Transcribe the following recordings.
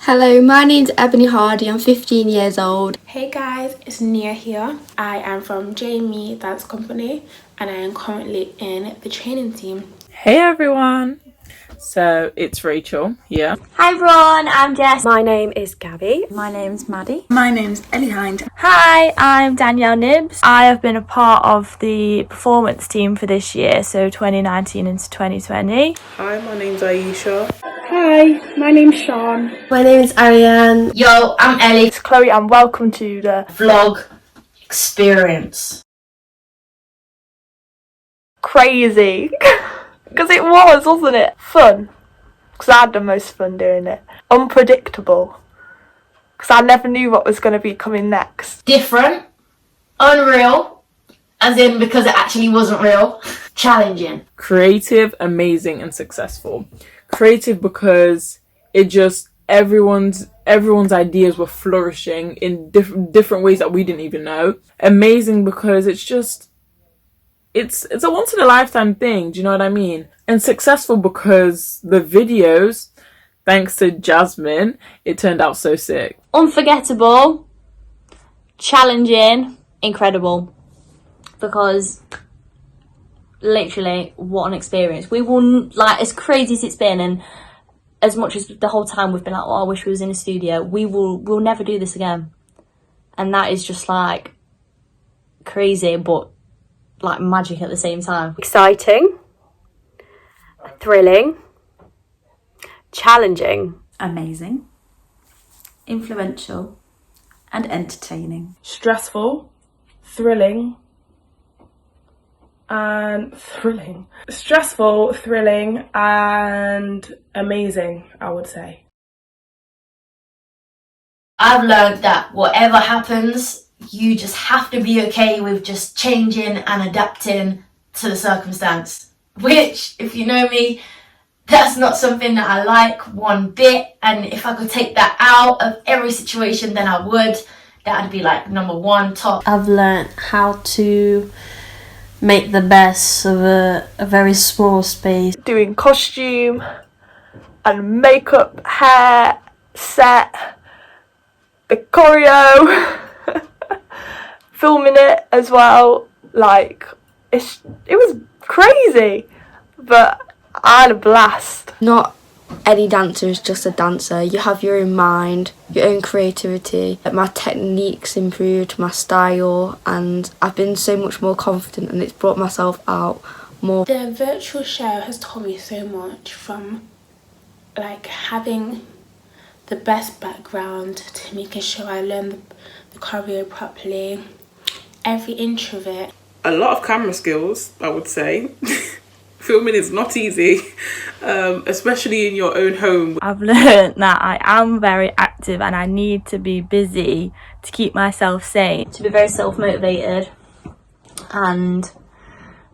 Hello, my name's Ebony Hardy, I'm 15 years old. Hey guys, it's Nia here. I am from JMEDC Dance Company and I am currently in the training team. Hey everyone! So it's Rachel here. Hi everyone, I'm Jess. My name is Gabby. My name's Maddie. My name's Ellie Hind. Hi, I'm Danielle Nibbs. I have been a part of the performance team for this year, so 2019 into 2020. Hi, my name's Aisha. Hi, my name's Sean. My name's Ariane. Yo, I'm Ellie. It's Chloe and welcome to the Vlog Experience. Crazy. Because it was, wasn't it? Fun. Because I had the most fun doing it. Unpredictable. Because I never knew what was going to be coming next. Different. Unreal. As in because it actually wasn't real. Challenging. Creative, amazing, and successful. Creative because it just everyone's ideas were flourishing in different ways that we didn't even know. Amazing because it's a once in a lifetime thing, do you know what I mean? And successful because the videos, thanks to Jasmine, it turned out so sick. Unforgettable, challenging, incredible. Because literally, what an experience. We will, like, as crazy as it's been, and as much as the whole time we've been like, oh, I wish we was in a studio, we'll never do this again. And that is just like crazy, but like magic at the same time. Exciting, thrilling, challenging, Amazing, influential, and entertaining. Stressful, thrilling, and thrilling. Stressful, thrilling, and amazing, I would say. I've learned that whatever happens, you just have to be okay with just changing and adapting to the circumstance. Which, if you know me, that's not something that I like one bit. And if I could take that out of every situation, then I would. That'd be like number one top. I've learnt how to make the best of a very small space. Doing costume and makeup, hair, set, the choreo, filming it as well. Like, it was crazy, but I had a blast. Not any dancer is just a dancer. You have your own mind, your own creativity. My techniques improved, my style, and I've been so much more confident and it's brought myself out more. The virtual show has taught me so much, from like having the best background to making sure I learn the choreo properly, every inch of it. A lot of camera skills, I would say. Filming is not easy, especially in your own home. I've learned that I am very active and I need to be busy to keep myself sane. To be very self-motivated and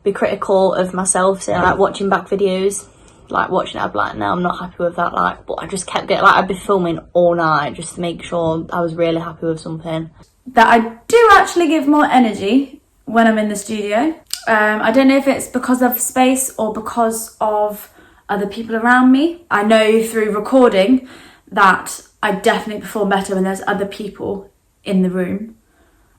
be critical of myself. So like watching back videos, like watching it, I'd be like, no, I'm not happy with that. Like, but I just kept getting, like, I'd be filming all night just to make sure I was really happy with something. That I do actually give more energy when I'm in the studio. I don't know if it's because of space or because of other people around me. I know through recording that I definitely perform better when there's other people in the room,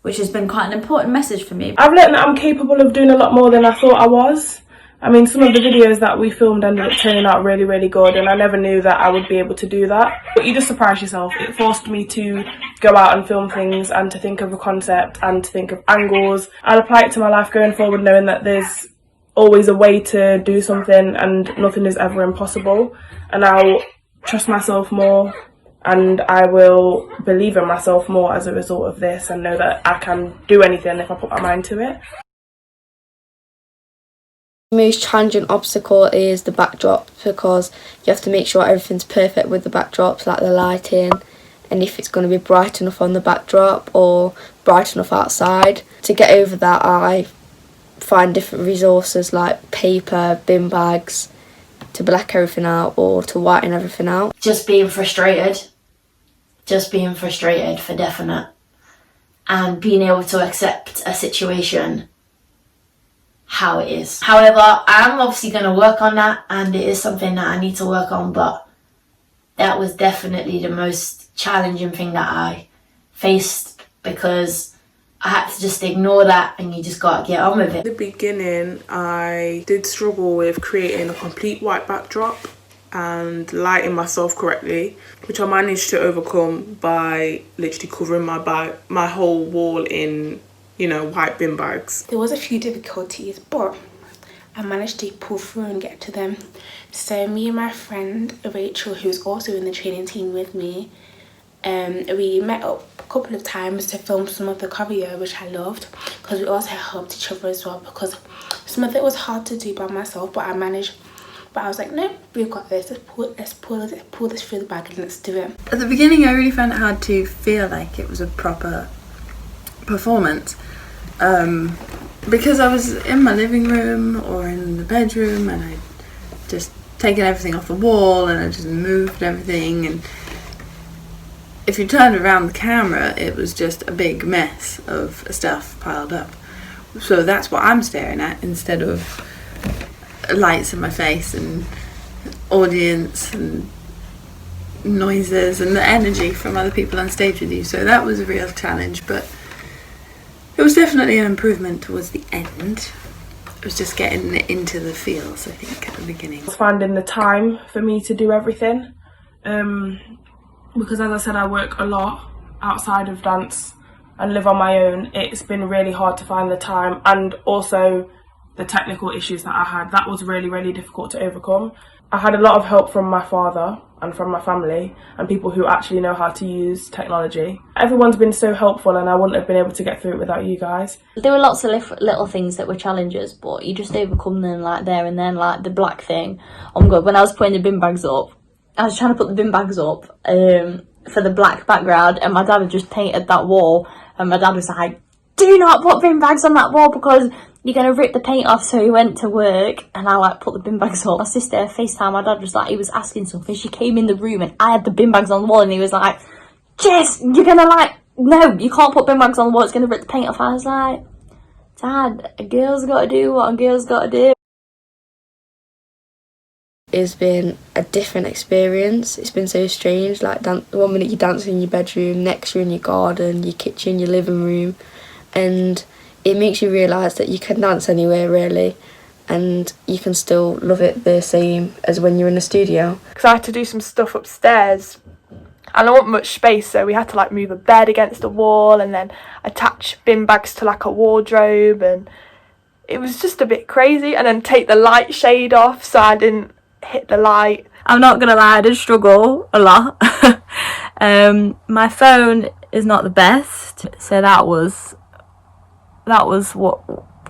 which has been quite an important message for me. I've learned that I'm capable of doing a lot more than I thought I was. I mean, some of the videos that we filmed ended up turning out really, really good, and I never knew that I would be able to do that. But you just surprise yourself. It forced me to go out and film things and to think of a concept and to think of angles. I'll apply it to my life going forward, knowing that there's always a way to do something and nothing is ever impossible. And I'll trust myself more and I will believe in myself more as a result of this and know that I can do anything if I put my mind to it. The most challenging obstacle is the backdrop, because you have to make sure everything's perfect with the backdrops, like the lighting, and if it's going to be bright enough on the backdrop or bright enough outside. To get over that, I find different resources like paper, bin bags, to black everything out or to whiten everything out. Just being frustrated for definite, and being able to accept a situation how it is. However, I'm obviously going to work on that, and it is something that I need to work on, but That was definitely the most challenging thing that I faced, because I had to just ignore that, and you just gotta get on with it. In the beginning, I did struggle with creating a complete white backdrop and lighting myself correctly, which I managed to overcome by literally covering my whole wall in, you know, white bin bags. There was a few difficulties, but I managed to pull through and get to them. So me and my friend Rachel, who's also in the training team with me, we met up a couple of times to film some of the choreo, which I loved, because we also helped each other as well, because some of it was hard to do by myself, but I managed. But I was like, no, we've got this. Let's pull this through the bag and let's do it. At the beginning, I really found it hard to feel like it was a proper performance, because I was in my living room or in the bedroom, and I'd just taken everything off the wall and I just moved everything, and if you turned around the camera, it was just a big mess of stuff piled up. So that's what I'm staring at, instead of lights in my face and audience and noises and the energy from other people on stage with you. So that was a real challenge, but it was definitely an improvement towards the end. It was just getting into the feels, I think, at the beginning. Finding the time for me to do everything, because as I said, I work a lot outside of dance and live on my own. It's been really hard to find the time, and also the technical issues that I had, that was really, really difficult to overcome. I had a lot of help from my father and from my family and people who actually know how to use technology. Everyone's been so helpful, and I wouldn't have been able to get through it without you guys. There were lots of little things that were challenges, but you just overcome them like there and then. Like the black thing, oh my god, when I was putting the bin bags up, I was trying to put the bin bags up for the black background, and my dad had just painted that wall, and my dad was like, do not put bin bags on that wall because you're going to rip the paint off. So he went to work, and I like put the bin bags up. My sister FaceTime, my dad was like, he was asking something. She came in the room and I had the bin bags on the wall, and he was like, Jess, you're going to no, you can't put bin bags on the wall, it's going to rip the paint off. I was like, Dad, a girl's got to do what a girl's got to do. It's been a different experience. It's been so strange. Like, 1 minute you're dancing in your bedroom, next you're in your garden, your kitchen, your living room, and it makes you realise that you can dance anywhere really, and you can still love it the same as when you're in the studio. Because I had to do some stuff upstairs, and I want much space, so we had to move a bed against the wall and then attach bin bags to a wardrobe, and it was just a bit crazy. And then take the light shade off so I didn't hit the light. I'm not gonna lie, I did struggle a lot. My phone is not the best, so that was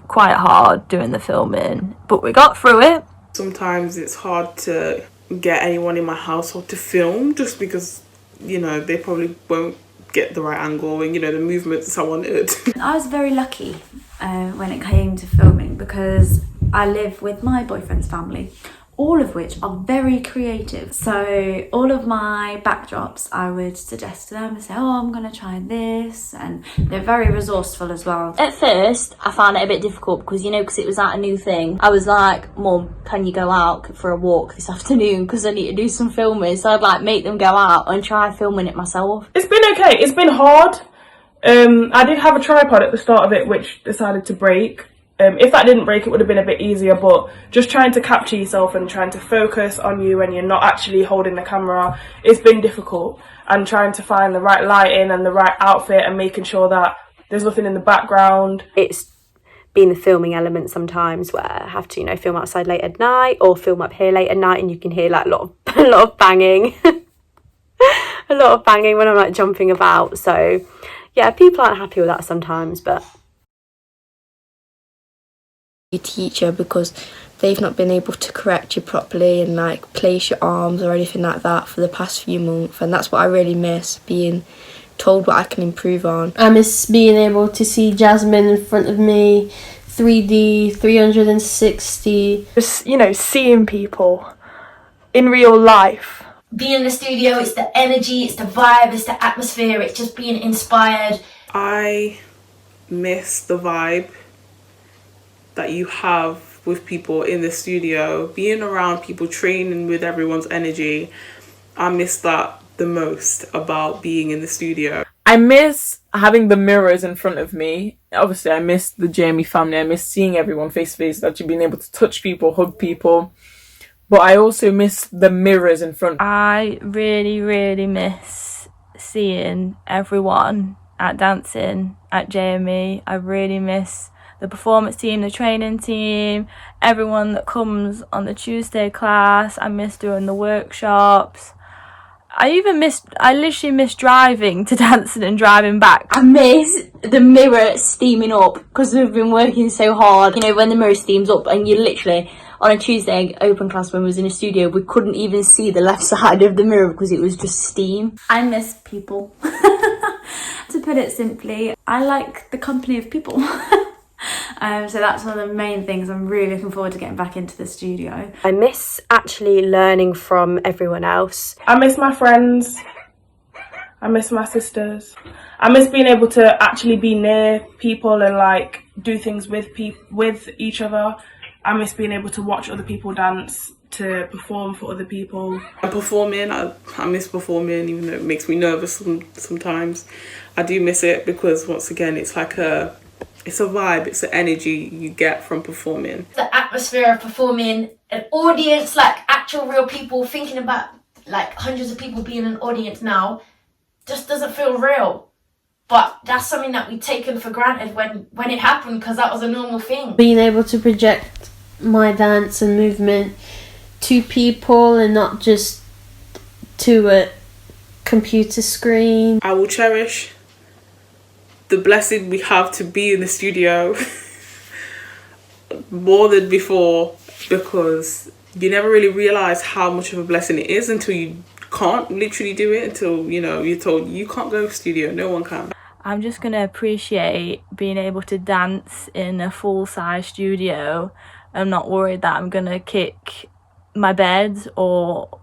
quite hard doing the filming, but we got through it. Sometimes it's hard to get anyone in my household to film, just because, you know, they probably won't get the right angle and, you know, the movements I wanted. I was very lucky when it came to filming, because I live with my boyfriend's family, all of which are very creative. So all of my backdrops I would suggest to them and say, oh, I'm gonna try this, and they're very resourceful as well. At first I found it a bit difficult because, you know, because it was a new thing. I was like, Mum, can you go out for a walk this afternoon, because I need to do some filming. So I'd make them go out and try filming it myself. It's been okay, it's been hard. I did have a tripod at the start of it which decided to break. If that didn't break, it would have been a bit easier, but just trying to capture yourself and trying to focus on you when you're not actually holding the camera, it's been difficult. And trying to find the right lighting and the right outfit and making sure that there's nothing in the background. It's been the filming element sometimes where I have to, you know, film outside late at night or film up here late at night, and you can hear a lot of banging. A lot of banging when I'm jumping about. So yeah, people aren't happy with that sometimes, but Your teacher, because they've not been able to correct you properly and place your arms or anything like that for the past few months, and that's what I really miss, being told what I can improve on. I miss being able to see Jasmine in front of me, 3D, 360. Just, you know, seeing people in real life. Being in the studio, it's the energy, it's the vibe, it's the atmosphere, it's just being inspired. I miss the vibe that you have with people in the studio, being around people, training with everyone's energy. I miss that the most about being in the studio. I miss having the mirrors in front of me. Obviously, I miss the JME family. I miss seeing everyone face to face, actually being able to touch people, hug people. But I also miss the mirrors in front. I really, really miss seeing everyone at dancing at JME. I really miss the performance team, the training team, everyone that comes on the Tuesday class. I miss doing the workshops. I literally miss driving to dancing and driving back. I miss the mirror steaming up because we've been working so hard. You know, when the mirror steams up and you literally, on a Tuesday open class when we was in a studio, we couldn't even see the left side of the mirror because it was just steam. I miss people. To put it simply, I like the company of people. So that's one of the main things. I'm really looking forward to getting back into the studio. I miss actually learning from everyone else. I miss my friends. I miss my sisters. I miss being able to actually be near people and like do things with each other. I miss being able to watch other people dance, to perform for other people. And performing, I miss performing, even though it makes me nervous sometimes. I do miss it because once again, it's like it's a vibe, it's the energy you get from performing. The atmosphere of performing, an audience, like actual real people, thinking about like hundreds of people being an audience now, just doesn't feel real. But that's something that we've taken for granted when it happened, because that was a normal thing. Being able to project my dance and movement to people and not just to a computer screen. I will cherish the blessing we have to be in the studio more than before, because you never really realise how much of a blessing it is until you can't literally do it, until you're told you can't go to the studio, no one can. I'm just going to appreciate being able to dance in a full-size studio. I'm not worried that I'm going to kick my bed or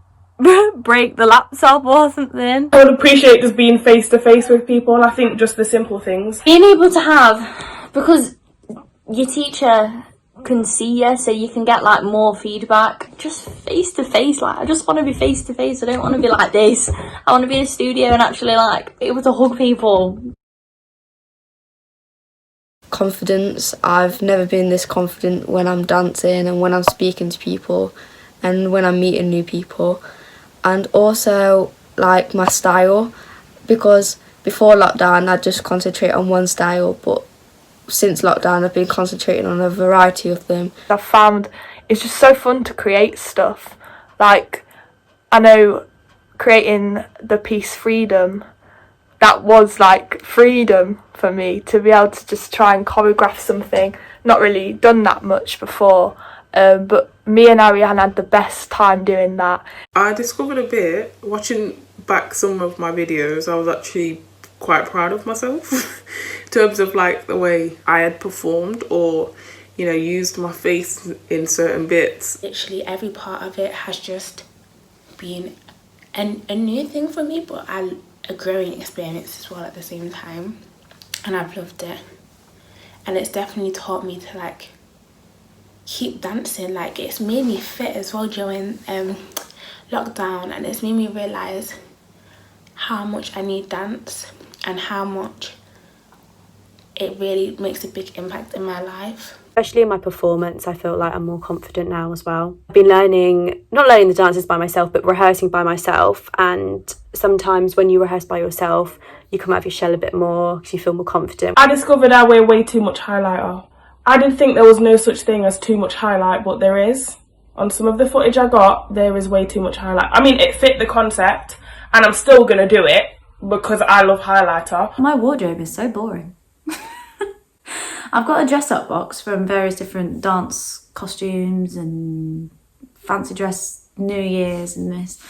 break the laptop or something. I would appreciate just being face to face with people. I think just the simple things. Being able to have, because your teacher can see you, so you can get like more feedback. Just face to face, like I just want to be face to face. I don't want to be like this. I want to be in a studio and actually like be able to hug people. Confidence. I've never been this confident when I'm dancing and when I'm speaking to people and when I'm meeting new people. And also like my style, because before lockdown I'd just concentrate on one style, but since lockdown I've been concentrating on a variety of them. I've found it's just so fun to create stuff. Like, I know creating the piece Freedom, that was like freedom for me to be able to just try and choreograph something. Not really done that much before, but me and Ariane had the best time doing that. I discovered a bit, watching back some of my videos, I was actually quite proud of myself in terms of like the way I had performed or used my face in certain bits. Literally every part of it has just been a new thing for me, but a growing experience as well at the same time, and I've loved it. And it's definitely taught me to like keep dancing. Like, it's made me fit as well during lockdown, and it's made me realise how much I need dance and how much it really makes a big impact in my life. Especially in my performance, I feel like I'm more confident now as well. I've been not learning the dances by myself, but rehearsing by myself. And sometimes when you rehearse by yourself, you come out of your shell a bit more because you feel more confident. I discovered I wear way too much highlighter. I didn't think there was no such thing as too much highlight, but there is. On some of the footage I got, there is way too much highlight. I mean, it fit the concept, and I'm still going to do it because I love highlighter. My wardrobe is so boring. I've got a dress-up box from various different dance costumes and fancy dress New Year's and this.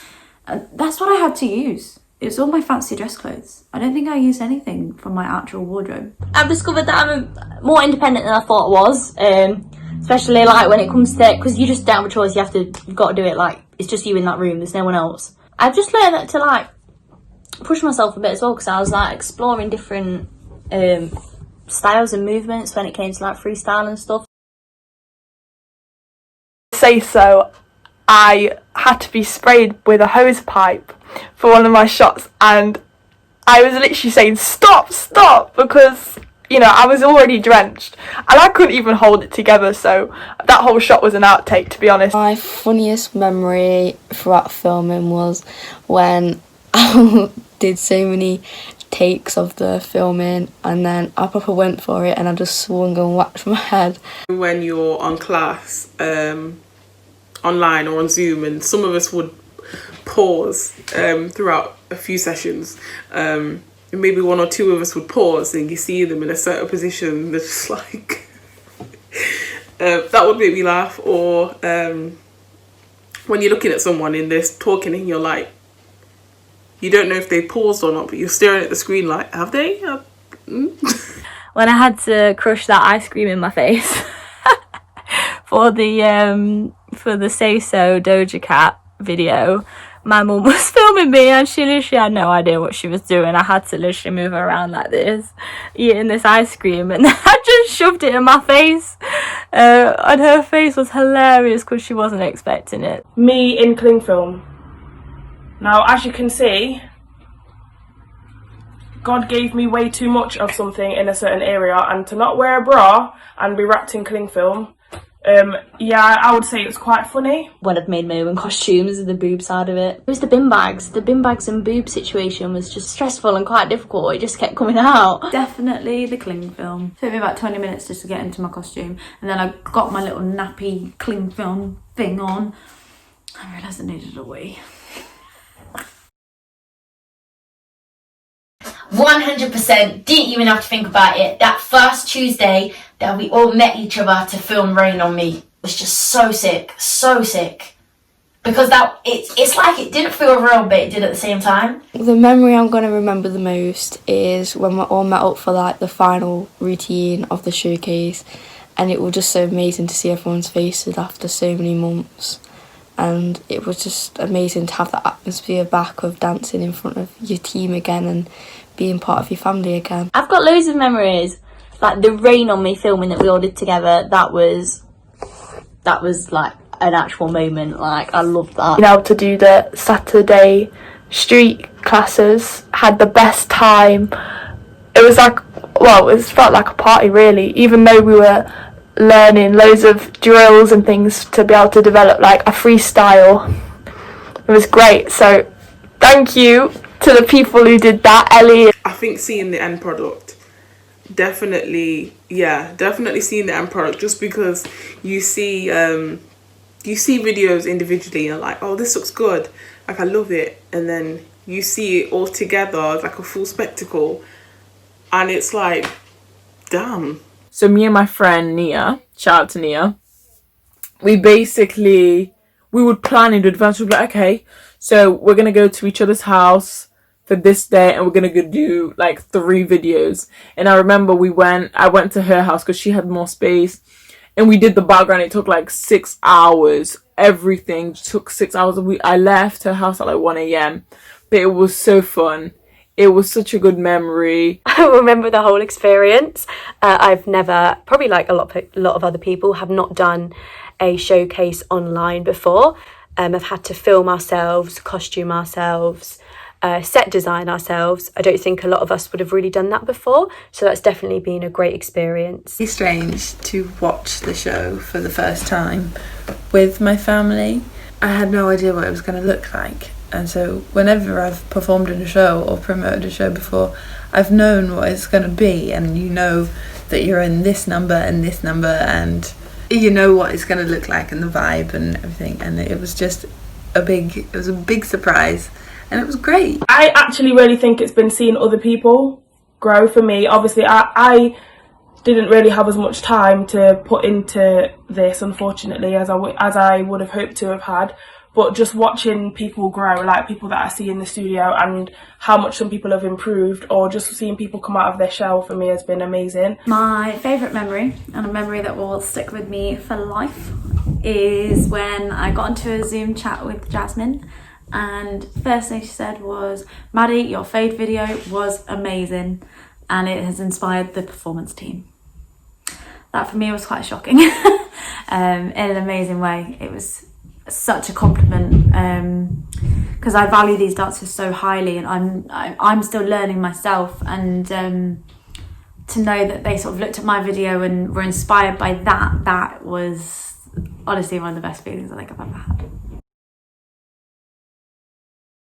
That's what I had to use. It's all my fancy dress clothes. I don't think I used anything from my actual wardrobe. I've discovered that I'm more independent than I thought I was, especially like when it comes to, because you just don't have a choice, you've got to do it, like it's just you in that room, there's no one else. I've just learned that to like push myself a bit as well, because I was like exploring different styles and movements when it came to like freestyle and stuff. Say so, I had to be sprayed with a hose pipe for one of my shots, and I was literally saying stop, because you know I was already drenched and I couldn't even hold it together, so that whole shot was an outtake, to be honest. My funniest memory throughout filming was when I did so many takes of the filming and then I proper went for it and I just swung and whacked my head. When you're on class, online or on Zoom, and some of us would pause throughout a few sessions. Maybe one or two of us would pause and you see them in a certain position, they're just like that would make me laugh. Or when you're looking at someone and they're talking and you're like, you don't know if they paused or not, but you're staring at the screen like, have they? When I had to crush that ice cream in my face for the Say So Doja Cat video, my mum was filming me and she literally had no idea what she was doing. I had to literally move her around like this, eating this ice cream, and I just shoved it in my face. And her face was hilarious because she wasn't expecting it. Me in cling film. Now, as you can see, God gave me way too much of something in a certain area, and to not wear a bra and be wrapped in cling film, yeah, I would say it's quite funny. When I'd made my own costumes, the boob side of it. It was the bin bags. The bin bags and boob situation was just stressful and quite difficult. It just kept coming out. Definitely the cling film. It took me about 20 minutes just to get into my costume, and then I got my little nappy cling film thing on. I realised I needed a wee. 100%, didn't even have to think about it. That first Tuesday that we all met each other to film Rain on Me was just so sick. Because it's like it didn't feel real, but it did at the same time. The memory I'm going to remember the most is when we all met up for like the final routine of the showcase, and it was just so amazing to see everyone's faces after so many months. And it was just amazing to have that atmosphere back of dancing in front of your team again and being part of your family again. I've got loads of memories, like the Rain on Me filming that we all did together. That was like an actual moment. Like, I loved that. Being able to do the Saturday street classes, had the best time. It was like, well, it felt like a party really, even though we were learning loads of drills and things to be able to develop like a freestyle. It was great, so thank you to the people who did that. Ellie. I think seeing the end product, definitely seeing the end product, just because you see videos individually and like, oh, this looks good, like I love it, and then you see it all together like a full spectacle and it's like, damn. So me and my friend Nia, shout out to Nia, we would plan in advance. We'd be like, okay, so we're going to go to each other's house for this day and we're going to go do like 3 videos. And I remember I went to her house because she had more space, and we did the background. It took like 6 hours. Everything took 6 hours. I left her house at like 1 a.m. But it was so fun. It was such a good memory. I remember the whole experience. I've never, probably like a lot of other people, have not done a showcase online before. I've had to film ourselves, costume ourselves, set design ourselves. I don't think a lot of us would have really done that before, so that's definitely been a great experience. It's strange to watch the show for the first time with my family. I had no idea what it was going to look like. And so whenever I've performed in a show or promoted a show before, I've known what it's going to be, and you know that you're in this number and this number, and you know what it's going to look like and the vibe and everything. And it was just a big surprise, and it was great. I actually really think it's been seeing other people grow for me. Obviously, I didn't really have as much time to put into this, unfortunately, as I would have hoped to have had. But just watching people grow, like people that I see in the studio, and how much some people have improved, or just seeing people come out of their shell, for me has been amazing. My favourite memory, and a memory that will stick with me for life, is when I got into a Zoom chat with Jasmine, and first thing she said was, "Maddie, your fade video was amazing, and it has inspired the performance team." That for me was quite shocking, in an amazing way. It was such a compliment because I value these dancers so highly, and I'm still learning myself, and to know that they sort of looked at my video and were inspired by that was honestly one of the best feelings I think I've ever had.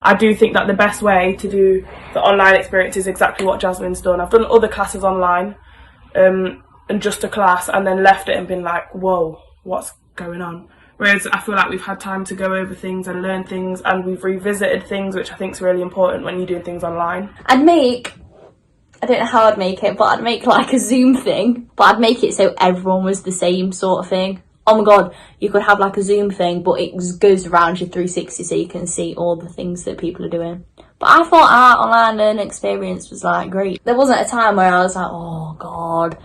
I do think that the best way to do the online experience is exactly what Jasmine's done. I've done other classes online, and just a class, and then left it and been like, whoa, what's going on? Whereas I feel like we've had time to go over things and learn things, and we've revisited things, which I think is really important when you're doing things online. I don't know how I'd make it, but I'd make like a Zoom thing, but I'd make it so everyone was the same sort of thing. Oh my god, you could have like a Zoom thing, but it goes around your 360 so you can see all the things that people are doing. But I thought our online learning experience was like great. There wasn't a time where I was like, oh god,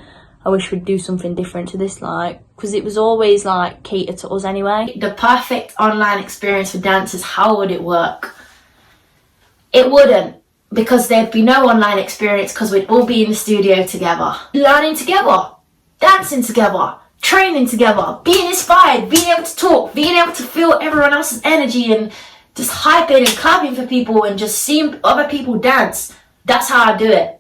I wish we'd do something different to this, like, because it was always like catered to us anyway. The perfect online experience for dancers, how would it work? It wouldn't, because there'd be no online experience, because we'd all be in the studio together, learning together, dancing together, training together, being inspired, being able to talk, being able to feel everyone else's energy and just hyping and clapping for people and just seeing other people dance. That's how I do it.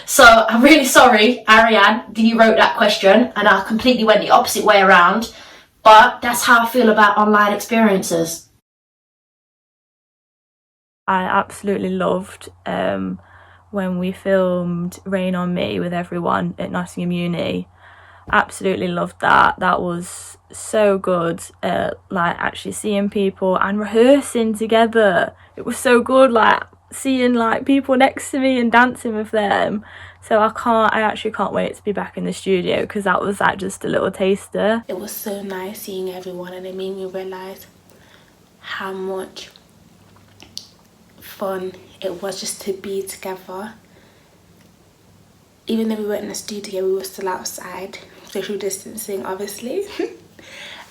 So I'm really sorry, Ariane, that you wrote that question, and I completely went the opposite way around, but that's how I feel about online experiences. I absolutely loved when we filmed Rain on Me with everyone at Nottingham Uni. Absolutely loved that. That was so good. Like actually seeing people and rehearsing together. It was so good, like seeing like people next to me and dancing with them. So I actually can't wait to be back in the studio, because that was like just a little taster. It was so nice seeing everyone, and it made me realise how much fun it was just to be together. Even though we weren't in the studio, we were still outside, social distancing obviously.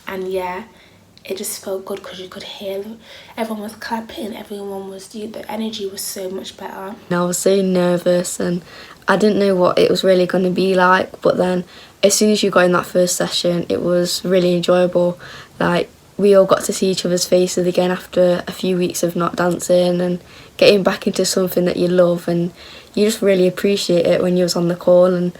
And yeah, it just felt good because you could hear everyone was clapping, everyone was, the energy was so much better. I was so nervous and I didn't know what it was really going to be like, but then as soon as you got in that first session, it was really enjoyable. Like, we all got to see each other's faces again after a few weeks of not dancing and getting back into something that you love, and you just really appreciate it when you was on the call, and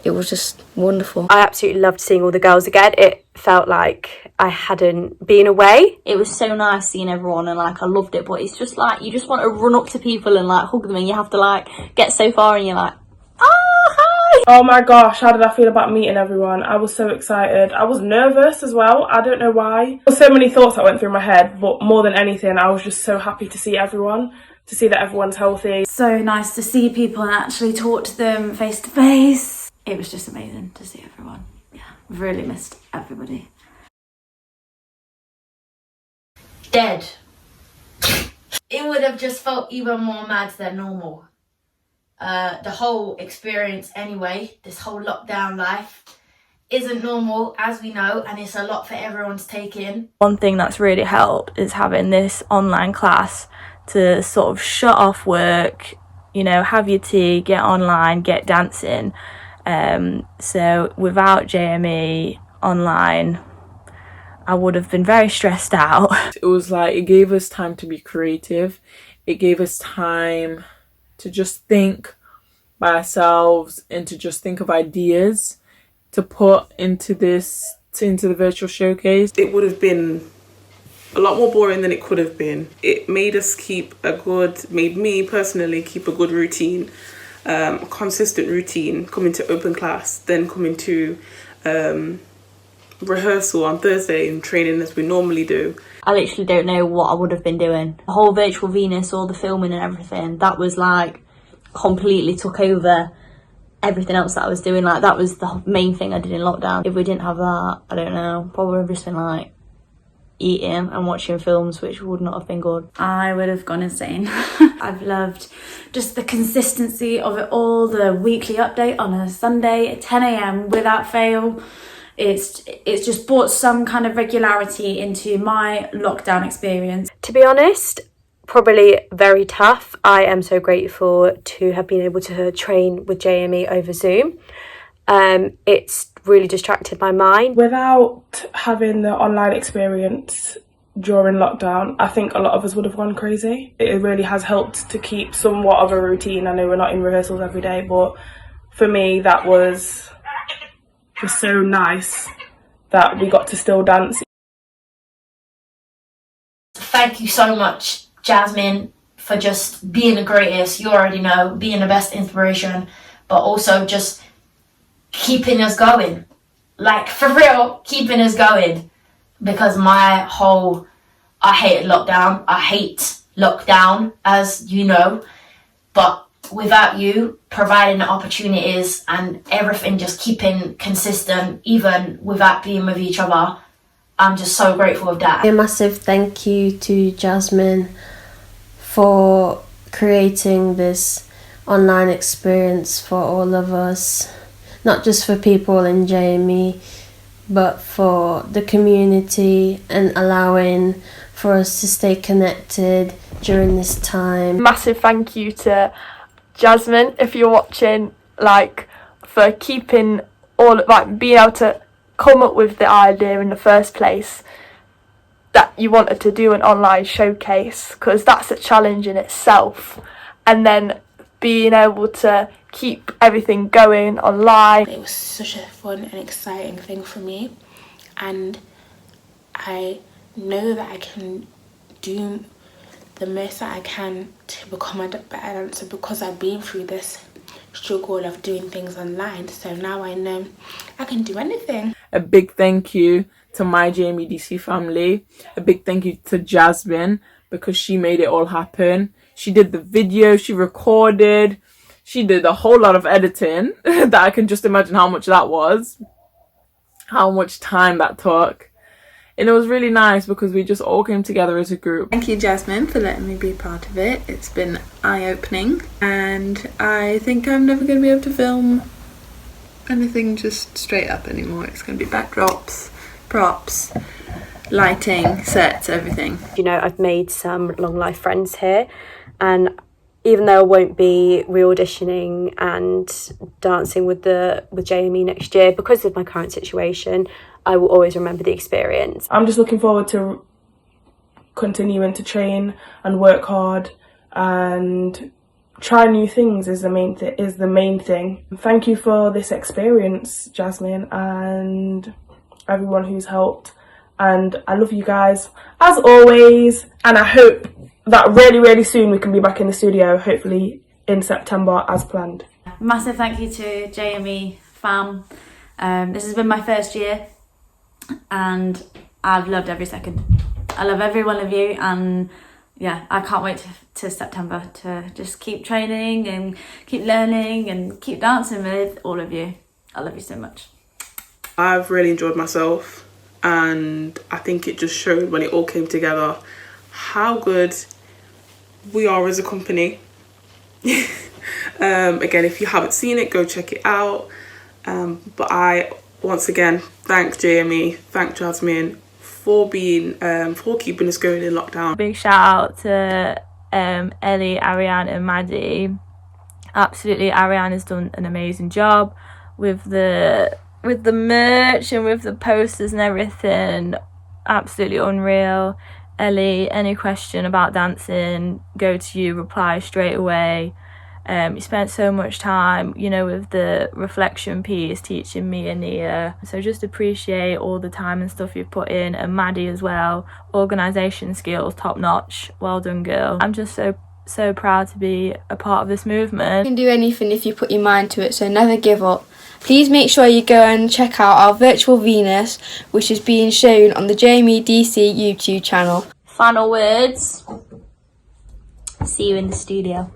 it was just wonderful. I absolutely loved seeing all the girls again. It felt like I hadn't been away. It was so nice seeing everyone, and like I loved it, but it's just like you just want to run up to people and like hug them, and you have to like get so far and you're like, oh hi. Oh my gosh, how did I feel about meeting everyone? I was so excited. I was nervous as well. I don't know why. There were so many thoughts that went through my head, but more than anything, I was just so happy to see everyone, to see that everyone's healthy. So nice to see people and actually talk to them face to face. It was just amazing to see everyone. Yeah, really missed everybody. Dead. It would have just felt even more mad than normal. The whole experience anyway, this whole lockdown life, isn't normal, as we know, and it's a lot for everyone to take in. One thing that's really helped is having this online class to sort of shut off work, you know, have your tea, get online, get dancing. So without JME online, I would have been very stressed out. It was like, it gave us time to be creative. It gave us time to just think by ourselves and to just think of ideas to put into the virtual showcase. It would have been a lot more boring than it could have been. It made us made me personally keep a good routine, a consistent routine, coming to open class, then coming to rehearsal on Thursday and training as we normally do. I literally don't know what I would have been doing. The whole virtual Venus, all the filming and everything, that was like completely took over everything else that I was doing. Like that was the main thing I did in lockdown. If we didn't have that, I don't know, probably would have just been like eating and watching films, which would not have been good. I would have gone insane. I've loved just the consistency of it all, the weekly update on a Sunday at 10 a.m. without fail. It's just brought some kind of regularity into my lockdown experience. To be honest, probably very tough. I am so grateful to have been able to train with JME over Zoom. It's really distracted my mind. Without having the online experience, during lockdown, I think a lot of us would have gone crazy. It really has helped to keep somewhat of a routine. I know we're not in rehearsals every day, but for me that was just so nice that we got to still dance. Thank you so much, Jasmine, for just being the greatest. You already know, being the best inspiration, but also just keeping us going. Like, for real, keeping us going. Because I hated lockdown. I hate lockdown, as you know. But without you providing the opportunities and everything just keeping consistent, even without being with each other, I'm just so grateful of that. A massive thank you to Jasmine for creating this online experience for all of us, not just for people in JME, but for the community, and allowing for us to stay connected during this time. Massive thank you to Jasmine, if you're watching, like, for keeping being able to come up with the idea in the first place that you wanted to do an online showcase, because that's a challenge in itself, and then being able to keep everything going online. It was such a fun and exciting thing for me, and I know that I can do the most that I can to become a better dancer, because I've been through this struggle of doing things online. So now I know I can do anything. A big thank you to my JMEDC family. A big thank you to Jasmine, because she made it all happen. She did the video, she recorded, she did a whole lot of editing that I can just imagine how much that was, how much time that took. And it was really nice because we just all came together as a group. Thank you, Jasmine, for letting me be part of it. It's been eye-opening, and I think I'm never going to be able to film anything just straight up anymore. It's going to be backdrops, props, lighting, sets, everything. You know, I've made some long life friends here, and even though I won't be re-auditioning and dancing with JME next year because of my current situation, I will always remember the experience. I'm just looking forward to continuing to train and work hard and try new things is the main thing. Thank you for this experience, Jasmine, and everyone who's helped. And I love you guys as always, and I hope that really soon we can be back in the studio, hopefully in September as planned. Massive thank you to JME fam. This has been my first year and I've loved every second. I love every one of you, and yeah, I can't wait to September to just keep training and keep learning and keep dancing with all of you. I love you so much. I've really enjoyed myself, and I think it just showed when it all came together how good we are as a company. Again, if you haven't seen it, go check it out. But I once again thank JME, thank Jasmine for being for keeping us going in lockdown. Big shout out to Ellie, Ariane and Maddie. Absolutely, Ariane has done an amazing job with the merch and with the posters and everything. Absolutely unreal. Ellie, any question about dancing, go to you, reply straight away. You spent so much time, you know, with the reflection piece teaching me and Nia, so just appreciate all the time and stuff you've put in. And Maddie as well, organisation skills top notch, well done girl. I'm just so proud to be a part of this movement. You can do anything if you put your mind to it, so never give up. Please make sure you go and check out our virtual Venus, which is being shown on the JMEDC YouTube channel. Final words. See you in the studio.